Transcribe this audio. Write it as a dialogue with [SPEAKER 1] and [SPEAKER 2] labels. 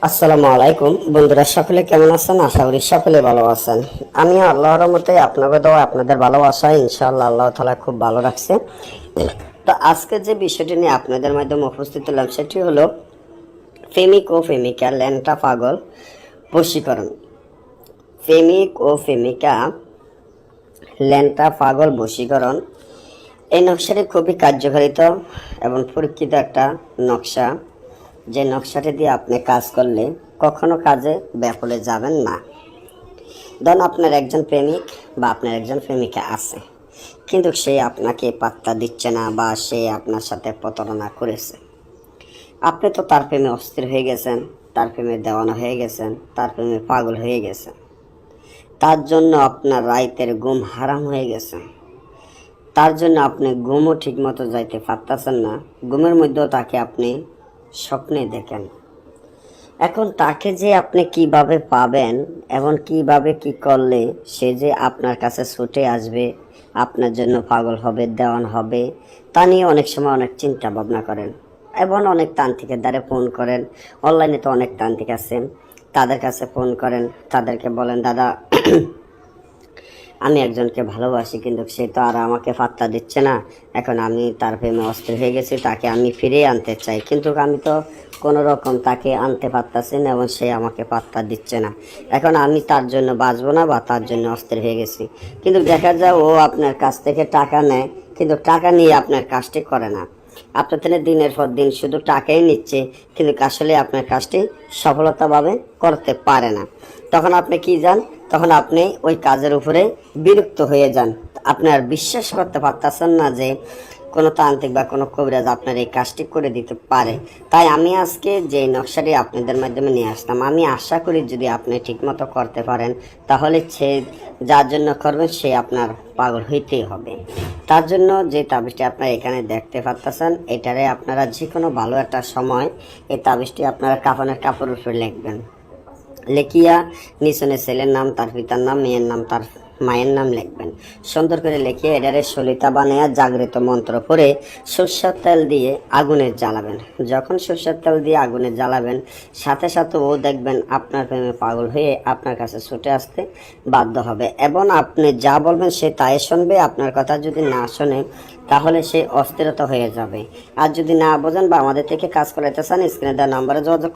[SPEAKER 1] আসসালামু আলাইকুম বন্ধুরা, সকলে কেমন আছেন? আশা করি সকলে ভালো আছেন। আমি আল্লাহর রহমতে আপনাদের দোয়া আপনাদের ভালোবাসায় ইনশাআল্লাহ আল্লাহ তাআলা খুব ভালো রাখছে। তো আজকে যে বিষয়টি নিয়ে আপনাদের মাধ্যমে উপস্থিত হলাম সেটি হলো প্রেমিক ও প্রেমিকা ল্যাংটা পাগল বশীকরণ। প্রেমিক ও প্রেমিকা ল্যাংটা পাগল বশীকরণ, এই নকশাটি খুবই কার্যকারিতা এবং পরীক্ষিত একটা নকশা, যে নকশাটি দিয়ে আপনি কাজ করলে কখনো কাজে ব্যাফলে যাবেন না। ধরুন আপনার একজন প্রেমিক বা আপনার একজন প্রেমিকা আছে, কিন্তু সে আপনাকে পাত্তা দিচ্ছে না বা সে আপনার সাথে প্রতারণা করেছে। আপনি তো তার প্রেমে অস্থির হয়ে গেছেন, তার প্রেমে দেওয়ানা হয়ে গেছেন, তার প্রেমে পাগল হয়ে গেছেন। তার জন্য আপনার রাইতের ঘুম হারাম হয়ে গেছে। তার জন্য আপনি ঘুমও ঠিকমতো যাইতে পারতেছেন না। ঘুমের মধ্যেও তাকে আপনি স্বপ্নে দেখেন। এখন তাকে যে আপনি কিভাবে পাবেন এবং কিভাবে কি করলে সে যে আপনার কাছে ছুটে আসবে, আপনার জন্য পাগল হবে, দেওয়ান হবে, তা নিয়ে অনেক সময় অনেক চিন্তা ভাবনা করেন এবং অনেক তান্ত্রিকের দ্বারা ফোন করেন। অনলাইনে তো অনেক তান্ত্রিক আছেন, তাদের কাছে ফোন করেন, তাদেরকে বলেন দাদা আমি একজনকে ভালোবাসি, কিন্তু সে তো আর আমাকে পাত্তা দিচ্ছে না। এখন আমি তার প্রেমে অস্থির হয়ে গেছি, তাকে আমি ফিরিয়ে আনতে চাই, কিন্তু আমি তো কোনো রকম তাকে আনতে পারতাছি না এবং সে আমাকে পাত্তা দিচ্ছে না। এখন আমি তার জন্য বাঁচবো না বা তার জন্য অস্থির হয়ে গেছি। কিন্তু দেখা যায় ও আপনার কাছ থেকে টাকা নেয়, কিন্তু টাকা নিয়ে আপনার কাজটি করে না। আপনার থেকে দিনের পর দিন শুধু টাকাই নিচ্ছে, কিন্তু আসলে আপনার কাজটি সফলতাভাবে করতে পারে না। তখন আপনি কি যান, তখন আপনি ওই কাজের উপরে বিরক্ত হয়ে যান। আপনি আর বিশ্বাস করতে পারতেছেন না যে কোনো তান্ত্রিক বা কোনো কবিরাজ আপনার এই কাজটি করে দিতে পারে। তাই আমি আজকে যে নকশাটি আপনাদের মাধ্যমে নিয়ে আসলাম, আমি আশা করি যদি আপনি ঠিকমতো করতে পারেন তাহলে সে যার জন্য করবেন সে আপনার পাগল হইতেই হবে। তার জন্য যে তাবিজটি আপনারা এখানে দেখতে পাচ্ছেন, এটারে আপনারা যে কোনো ভালো একটা সময় এই তাবিজটি আপনারা কাফনের কাপড়ের উপরে লিখবেন। লেখিয়া নিচনে ছেলের নাম, তার পিতার নাম, মেয়ের নাম, তার মায়ের নাম লিখবেন। সুন্দর করে লিখিয়ে এটারে সলিতা বানিয়ে জাগৃত মন্ত্র পড়ে সরষের তেল দিয়ে আগুনে জ্বালাবেন। যখন সরষের তেল দিয়ে আগুনে জ্বালাবেন, সাথে সাথে ও দেখবেন আপনার প্রেমে পাগল হয়ে আপনার কাছে ছুটে আসতে বাধ্য হবে এবং আপনি যা বলবেন সে তাই শুনবে। আপনার কথা যদি না শোনে তাহলে সে অস্থিরতা হয়ে যাবে। আর যদি না বোঝেন বা আমাদের থেকে কাজ করাইতে চান, স্ক্রিনে দেওয়া নাম্বারে যোগাযোগ